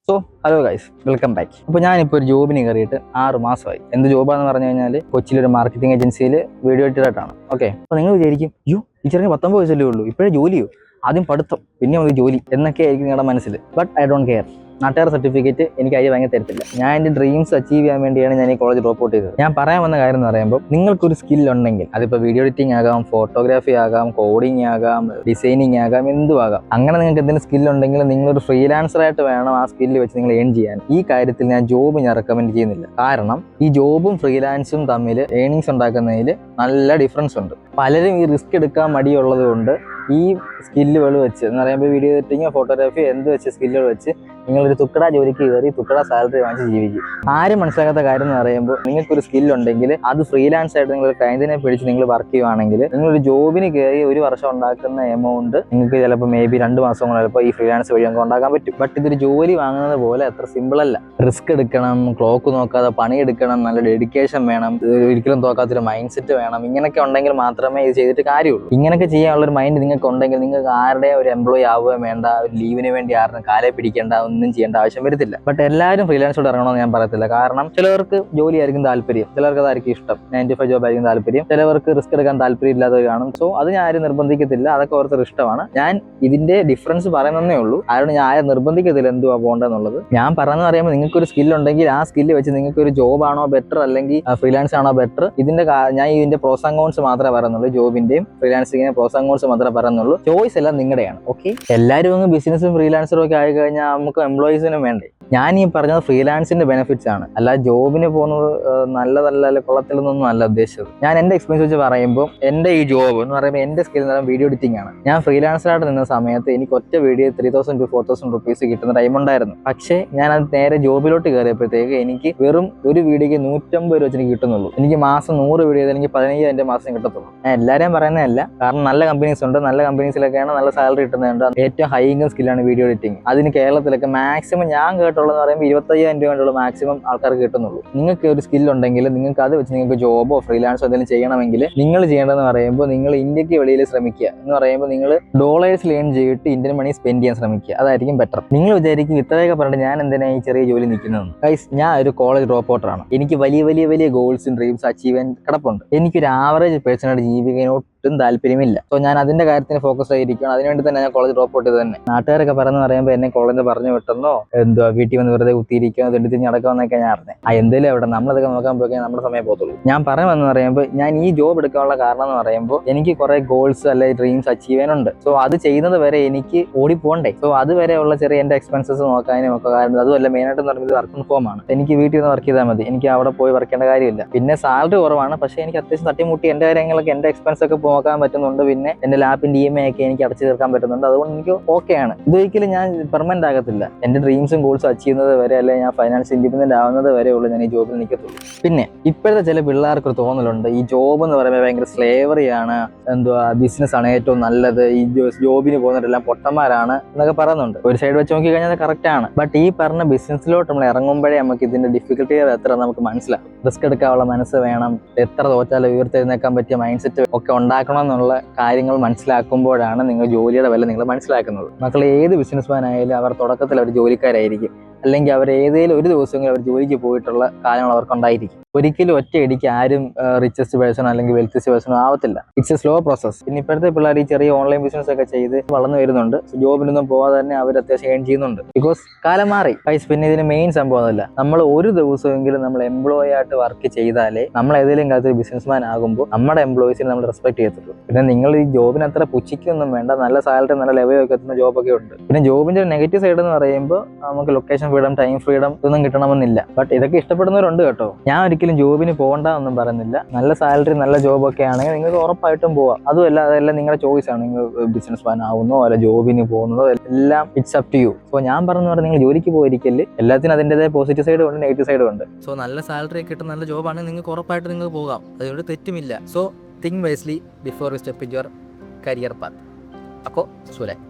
So hello guys, welcome back. അപ്പോൾ ഞാനിപ്പോൾ ഒരു ജോബിന് കയറിയിട്ട് 6 മാസമായി. എന്ത് ജോബാന്ന് പറഞ്ഞു കഴിഞ്ഞാൽ കൊച്ചിയിലൊരു മാർക്കറ്റിംഗ് ഏജൻസിയിൽ വീഡിയോ എഡിറ്ററായിട്ടാണ്. ഓക്കെ, അപ്പോൾ നിങ്ങൾ വിചാരിക്കും, ഈ ചെറിയ 19 വയസ്സല്ലേ ഉള്ളൂ, ഇപ്പോഴേ ജോലിയോ? ആദ്യം പഠിത്തം, പിന്നെ ഒരു ജോലി എന്നൊക്കെ ആയിരിക്കും നിങ്ങളുടെ മനസ്സിൽ. But I don't care. നാട്ടുകാർ സർട്ടിഫിക്കറ്റ് എനിക്ക് അതിൽ ഭയങ്കര തരത്തില്ല. ഞാൻ എൻ്റെ ഡ്രീംസ് അച്ചീവ് ചെയ്യാൻ വേണ്ടിയാണ് ഞാൻ ഈ കോളേജ് ഡ്രോപ്പ് ഔട്ട് ചെയ്തത്. ഞാൻ പറയാൻ വന്ന കാര്യം എന്ന് പറയുമ്പോൾ, നിങ്ങൾക്കൊരു സ്കിൽ ഉണ്ടെങ്കിൽ അതിപ്പോൾ വീഡിയോ എഡിറ്റിംഗ് ആകാം, ഫോട്ടോഗ്രാഫി ആകാം, കോഡിംഗ് ആകാം, ഡിസൈനിങ് ആകാം, എന്തും ആകാം. അങ്ങനെ നിങ്ങൾക്ക് എന്തെങ്കിലും സ്കിൽ ഉണ്ടെങ്കിൽ നിങ്ങളൊരു ഫ്രീലാൻസറായിട്ട് വേണം ആ സ്കില്ല് വെച്ച് നിങ്ങൾ ഏൺ ചെയ്യാൻ. ഈ കാര്യത്തിൽ ഞാൻ ജോബ് റെക്കമെൻഡ് ചെയ്യുന്നില്ല. കാരണം ഈ ജോബും ഫ്രീലാൻസും തമ്മിൽ ഏണിങ്സ് ഉണ്ടാക്കുന്നതിൽ നല്ല ഡിഫറൻസ് ഉണ്ട്. പലരും ഈ റിസ്ക് എടുക്കാൻ മടിയുള്ളത് കൊണ്ട് ഈ സ്കില്ലുകൾ വെച്ച് എന്ന് പറയുമ്പോൾ വീഡിയോ എഡിറ്റിങ്ങോ ഫോട്ടോഗ്രാഫിയോ എന്ത് വെച്ച് സ്കില്ലുകൾ വെച്ച് നിങ്ങളൊരു തുക്കട ജോലിക്ക് കയറി തുക്കട സാലറി വാങ്ങിച്ച് ജീവിക്കും. ആരും മനസ്സിലാക്കാത്ത കാര്യം എന്ന് പറയുമ്പോൾ, നിങ്ങൾക്കൊരു സ്കില്ലുണ്ടെങ്കിൽ അത് ഫ്രീലാൻസ് ആയിട്ട് നിങ്ങൾ ക്ലയന്റിനെ പിടിച്ച് നിങ്ങൾ വർക്ക് ചെയ്യുവാണെങ്കിൽ നിങ്ങളൊരു ജോബിന് കയറി 1 വർഷം ഉണ്ടാക്കുന്ന എമൗണ്ട് നിങ്ങൾക്ക് ചിലപ്പോൾ മേ ബി 2 മാസം കൊണ്ട് ചിലപ്പോൾ ഈ ഫ്രീലാൻസ് വഴി നമുക്ക് ഉണ്ടാക്കാൻ പറ്റും. ബട്ട് ഇതൊരു ജോലി വാങ്ങുന്നത് പോലെ അത്ര സിമ്പിൾ അല്ല. റിസ്ക് എടുക്കണം, ക്ലോക്ക് നോക്കാതെ പണിയെടുക്കണം, നല്ല ഡെഡിക്കേഷൻ വേണം, ഒരിക്കലും തോക്കാത്തൊരു മൈൻഡ് സെറ്റ് വേണം. ഇങ്ങനെയൊക്കെ ഉണ്ടെങ്കിൽ മാത്രമേ ഇത് ചെയ്തിട്ട് കാര്യമുള്ളൂ. ഇങ്ങനെയൊക്കെ ചെയ്യാനുള്ളൊരു മൈൻഡ് നിങ്ങൾക്ക് ഉണ്ടെങ്കിൽ നിങ്ങൾക്ക് ആരുടെ ഒരു എംപ്ലോയി ആവുകയും വേണ്ട, ഒരു ലീവിന് വേണ്ടി ആരുടെ കാലെ പിടിക്കേണ്ട, ഒന്നും ചെയ്യേണ്ട ആവശ്യം വരത്തില്ല. ബട്ട് എല്ലാവരും ഫ്രീലാൻസോട് ഇറങ്ങണമെന്ന് ഞാൻ പറയത്തില്ല. കാരണം ചിലവർക്ക് ജോലി ആയിരിക്കും താല്പര്യം, ചിലർക്ക് അതായിരിക്കും ഇഷ്ടം, 9 to 5 ജോബ് ആയിരിക്കും താല്പര്യം, ചിലവർക്ക് റിസ്ക് എടുക്കാൻ താല്പര്യം ഇല്ലാത്തവർ കാണും. സോ അത് ഞാൻ ആരും നിർബന്ധിക്കത്തില്ല, അതൊക്കെ ഓരോരുത്തർ ഇഷ്ടമാണ്. ഞാൻ ഇതിന്റെ ഡിഫറൻസ് പറയുന്നതേ ഉള്ളൂ. ആരോട് ഞാൻ ആരും നിർബന്ധിക്കത്തില്ല എന്തുവാ പോകേണ്ടതെന്നുള്ളത്. ഞാൻ പറയുന്നത് അറിയുമ്പോൾ, നിങ്ങൾക്കൊരു സ്കിൽ ഉണ്ടെങ്കിൽ ആ സ്കില്ല് വെച്ച് നിങ്ങൾക്ക് ഒരു ജോബ് ആണോ ബെറ്റർ അല്ലെങ്കിൽ ഫ്രീലാൻസ് ആണോ ബെറ്റർ, ഞാൻ ഇതിന്റെ പ്രോസ് ആൻഡ് കോൺസ് മാത്രമേ പറയുന്നുള്ളൂ. ജോബിന്റെയും ഫ്രീലാൻസിങ്ങിന്റെ പ്രോസ് ആൻഡ് കോൺസ് മാത്രമേ പറയുന്നുള്ളൂ. ചോയ്സ് എല്ലാം നിങ്ങളുടെയാണ്. ഓക്കെ, എല്ലാവരും അങ്ങ് ബിസിനസ്സും ഫ്രീലാൻസറും ഒക്കെ ആയി കഴിഞ്ഞാൽ നമുക്ക് എംപ്ലോയീസിനും വേണ്ടേ? ഞാൻ ഈ പറഞ്ഞത് ഫ്രീലാൻസിന്റെ ബെനിഫിറ്റ്സ് ആണ്, അല്ല ജോബിന് പോകുന്നത് നല്ലതല്ല അല്ലെ കൊള്ളത്തില്ലെന്നൊന്നും അല്ല ഉദ്ദേശിച്ചത്. ഞാൻ എന്റെ എക്സ്പീരിയൻസ് വെച്ച് പറയുമ്പോൾ, എന്റെ ഈ ജോബ് എന്ന് പറയുമ്പോൾ എന്റെ സ്കിൽ എന്ന് പറയുമ്പോൾ വീഡിയോ എഡിറ്റിംഗ് ആണ്. ഞാൻ ഫ്രീലാൻസറായിട്ട് നിന്ന സമയത്ത് എനിക്ക് ഒറ്റ വീഡിയോ 3000 to 4000 rupees കിട്ടുന്ന ടൈം ഉണ്ടായിരുന്നു. പക്ഷേ ഞാൻ അത് നേരെ ജോബിലോട്ട് കയറിയപ്പോഴത്തേക്ക് എനിക്ക് വെറും ഒരു വീഡിയോക്ക് 150 രൂപ വെച്ച് എനിക്ക് കിട്ടുന്നുള്ളൂ. എനിക്ക് മാസം 100 വീഡിയോ ചെയ്താൽ എനിക്ക് 15,000 മാസം കിട്ടത്തുള്ളൂ. ഞാൻ എല്ലാവരെയും പറയുന്നതല്ല, കാരണം നല്ല കമ്പനീസ് ഉണ്ട്, നല്ല കമ്പനീസിലൊക്കെയാണ് നല്ല സാലറി കിട്ടുന്നുണ്ട്. ഏറ്റവും ഹൈ ഇൻകം സ്കില്ലാണ് വീഡിയോ എഡിറ്റിംഗ്. അതിന് കേരളത്തിലൊക്കെ മാക്സിമം ഞാൻ കേട്ടുള്ളത് പറയുമ്പോൾ 25,000 രൂപ മാക്സിമം ആൾക്കാർക്ക് കിട്ടുന്നുള്ളൂ. നിങ്ങൾക്ക് ഒരു സ്കിൽ ഉണ്ടെങ്കിൽ നിങ്ങൾക്ക് അത് വെച്ച് നിങ്ങൾക്ക് ജോബോ ഫ്രീലാൻസോ എന്തെങ്കിലും ചെയ്യണമെങ്കിൽ നിങ്ങൾ ചെയ്യേണ്ടതെന്ന് പറയുമ്പോൾ, നിങ്ങൾ ഇന്ത്യക്ക് വെളിയിൽ ശ്രമിക്കുക. എന്ന് പറയുമ്പോൾ നിങ്ങൾ ഡോളേഴ്സിൽ ഏൺ ചെയ്തിട്ട് ഇന്ത്യൻ മണി സ്പെൻഡ് ചെയ്യാൻ ശ്രമിക്കുക. അതായിരിക്കും ബെറ്റർ. നിങ്ങൾ വിചാരിക്കും ഇത്രയൊക്കെ പറഞ്ഞിട്ട് ഞാൻ എന്തിനാ ഈ ചെറിയ ജോലി നിൽക്കുന്നതെന്ന്. ഗൈസ്, ഞാൻ ഒരു കോളേജ് ഡ്രോപ്പ് ഔട്ടറാണ്. എനിക്ക് വലിയ വലിയ വലിയ ഗോൾസും ഡ്രീംസ് അച്ചീവ് ചെയ്യാൻ കിടപ്പുണ്ട്. എനിക്കൊരു ആവറേജ് പേഴ്സണായിട്ട് ജീവിക്കാനോ താല്പര്യമില്ല. സോ ഞാൻ അതിന്റെ കാര്യത്തിന് ഫോക്കസ് ആയിരിക്കണം. അതിനുവേണ്ടി തന്നെ ഞാൻ കോളേജ് ഡ്രോപ്പ് ഔട്ട് ചെയ്ത് തന്നെ. നാട്ടുകാരൊക്കെ പറയുമ്പോൾ എന്നെ കോളേജിൽ പറഞ്ഞു വിട്ടെന്നോ എന്തോ വീട്ടിൽ വന്ന് വെറുതെ കുത്തിയിരിക്കുക തെണ്ടിത്തിരിഞ്ഞ് നടക്കാമെന്നൊക്കെ ഞാൻ അറിഞ്ഞത്. എന്തേലും എവിടെ നമ്മളതൊക്കെ നോക്കാൻ പോയി നമ്മുടെ സമയം പോകത്തുള്ളൂ. ഞാൻ പറഞ്ഞു പറയുമ്പോൾ, ഞാൻ ഈ ജോബ് എടുക്കാനുള്ള കാരണം എന്ന് പറയുമ്പോൾ, എനിക്ക് കുറെ ഗോൾസ് അല്ലെങ്കിൽ ഡ്രീംസ് അച്ചീവ് ചെയ്യാനുണ്ട്. സോ അത് ചെയ്യുന്നത് വരെ എനിക്ക് ഓടിപ്പോണ്ടേ. സോ അതുവരെയുള്ള ചെറിയ എന്റെ എക്സ്പെൻസസ് നോക്കാനും ഒക്കെ കാരണം. അതുമല്ല, മെയിനായിട്ട് പറയുന്നത് വർക്ക് ഫ്രം ഹോം ആണ്. എനിക്ക് വീട്ടിൽ നിന്ന് വർക്ക് ചെയ്താൽ മതി, എനിക്ക് അവിടെ പോയി വർക്ക് ചെയ്യേണ്ട കാര്യമില്ല. പിന്നെ സാലറി കുറവാണ്, പക്ഷേ എനിക്ക് അത്യാവശ്യം തട്ടിമുട്ടി എന്റെ കാര്യങ്ങളൊക്കെ എന്റെ എക്സ്പെൻസ് ഒക്കെ നോക്കാൻ പറ്റുന്നുണ്ട്. പിന്നെ എന്റെ ലാപ്പിന്റെ EMI ഒക്കെ എനിക്ക് അടച്ചു തീർക്കാൻ പറ്റുന്നുണ്ട്. അതുകൊണ്ട് എനിക്ക് ഓക്കെയാണ്. ഇതൊരിക്കലും ഞാൻ പെർമനന്റ് ആകത്തില്ല. എന്റെ ഡ്രീംസും ഗോൾസും അച്ചീവ് ചെയ്യുന്നത് വരെ, അല്ലെങ്കിൽ ഞാൻ ഫൈനാൻഷ്യൽ ഇൻഡിപെൻഡന്റ് ആവുന്നത് വരെ ഉള്ളൂ ഞാൻ ഈ ജോബിൽ നിൽക്കത്തുള്ളൂ. പിന്നെ ഇപ്പോഴത്തെ ചില പിള്ളേർക്ക് ഒരു തോന്നലുണ്ട്, ഈ ജോബ് എന്ന് പറയുമ്പോൾ ഭയങ്കര സ്ലേവറിയാണ്, ബിസിനസ് ആണ് ഏറ്റവും നല്ലത്, ഈ ജോബിന് പോകുന്നവരെല്ലാം പൊട്ടന്മാരാണ് എന്നൊക്കെ പറയുന്നുണ്ട്. ഒരു സൈഡ് വെച്ച് നോക്കി കഴിഞ്ഞാൽ അത് കറക്റ്റ് ആണ്. ബട്ട് ഈ പറഞ്ഞ ബിസിനസ്സിലോട്ട് നമ്മൾ ഇറങ്ങുമ്പോഴേ നമുക്ക് ഇതിന്റെ ഡിഫിക്കൽട്ടി എത്ര നമുക്ക് മനസ്സിലാവും. റിസ്ക് എടുക്കാനുള്ള മനസ്സ് വേണം, എത്ര തോറ്റാലും ഉയർത്തെഴുന്നേക്കാൻ പറ്റിയ മൈൻഡ് സെറ്റ് ഒക്കെ ഉണ്ടാക്കണം എന്നുള്ള കാര്യങ്ങൾ മനസ്സിലാക്കുമ്പോഴാണ് നിങ്ങൾ ജോലിയുടെ വില നിങ്ങൾ മനസ്സിലാക്കുന്നത്. മക്കൾ ഏത് ബിസിനസ്മാൻ ആയാലും അവർ തുടക്കത്തിൽ അവർ ജോലിക്കാരായിരിക്കും, അല്ലെങ്കിൽ അവർ ഏതെങ്കിലും ഒരു ദിവസമെങ്കിലും അവർ ജോലിക്ക് പോയിട്ടുള്ള കാലങ്ങൾ അവർക്കുണ്ടായിരിക്കും. ഒരിക്കലും ഒറ്റയടിക്ക് ആരും റിച്ചസ്റ്റ് പേഴ്സണോ അല്ലെങ്കിൽ വെൽത്തിസ്റ്റ് പേഴ്സണോ ആവത്തില്ല. It's A slow process. പിന്നെ ഇപ്പോഴത്തെ പിള്ളേർ ഈ ചെറിയ ഓൺലൈൻ ബിസിനസ് ഒക്കെ ചെയ്ത് വളർന്നു വരുന്നുണ്ട്. ജോബിനൊന്നും പോകാതെ തന്നെ അവർ അത്യാവശ്യം ഏൺ ചെയ്യുന്നുണ്ട്. ബിക്കോസ് കാലം മാറി. പിന്നെ ഇതിന് മെയിൻ സംഭവം അതല്ല, നമ്മൾ ഒരു ദിവസമെങ്കിലും നമ്മൾ എംപ്ലോയി ആയിട്ട് വർക്ക് ചെയ്താലേ നമ്മൾ ഏതെങ്കിലും കാലത്ത് ബിസിനസ്മാൻ ആകുമ്പോൾ നമ്മുടെ എംപ്ലോയീസിനെ നമ്മൾ റെസ്പെക്ട് ചെയ്യത്തുള്ളൂ. പിന്നെ നിങ്ങൾ ഈ ജോബിന് അത്ര പുച്ഛിക്കൊന്നും വേണ്ട, നല്ല സാലറി നല്ല ലെവലൊക്കെ എത്തുന്ന ജോബൊക്കെ ഉണ്ട്. പിന്നെ ജോബിന്റെ നെഗറ്റീവ് സൈഡ് എന്ന് പറയുമ്പോൾ, നമുക്ക് ലൊക്കേഷൻ ഫ്രീഡം, ടൈം ഫ്രീഡം ഇതൊന്നും കിട്ടണമെന്നില്ല. ബട്ട് ഇതൊക്കെ ഇഷ്ടപ്പെടുന്നവരുണ്ട് കേട്ടോ. ഞാൻ ഒരിക്കലും ജോബിന് പോകണ്ട ഒന്നും പറയുന്നില്ല. നല്ല സാലറി നല്ല ജോബൊക്കെ ആണെങ്കിൽ നിങ്ങൾക്ക് ഉറപ്പായിട്ടും പോവാം. അതുമല്ല, അതെല്ലാം നിങ്ങളുടെ ചോയ്സ് ആണ്. നിങ്ങൾ ബിസിനസ്മാൻ ആവുന്നോ അല്ല ജോബിന് പോകുന്നതോ എല്ലാം it's up to you. So ഞാൻ പറഞ്ഞു നിങ്ങൾ ജോലിക്ക് പോയിരിക്കല്. എല്ലാത്തിനും അതിൻ്റെതായ പോസിറ്റീവ് സൈഡും ഉണ്ട്, നെഗറ്റീവ് സൈഡും ഉണ്ട്. സോ നല്ല സാലറി കിട്ടുന്ന നല്ല ജോബാണെങ്കിൽ നിങ്ങൾക്ക് ഉറപ്പായിട്ട് നിങ്ങൾക്ക് പോകാം, അതുകൊണ്ട് തെറ്റുമില്ല. So think wisely before you step in your career path. അപ്പോൾ സുലൈ.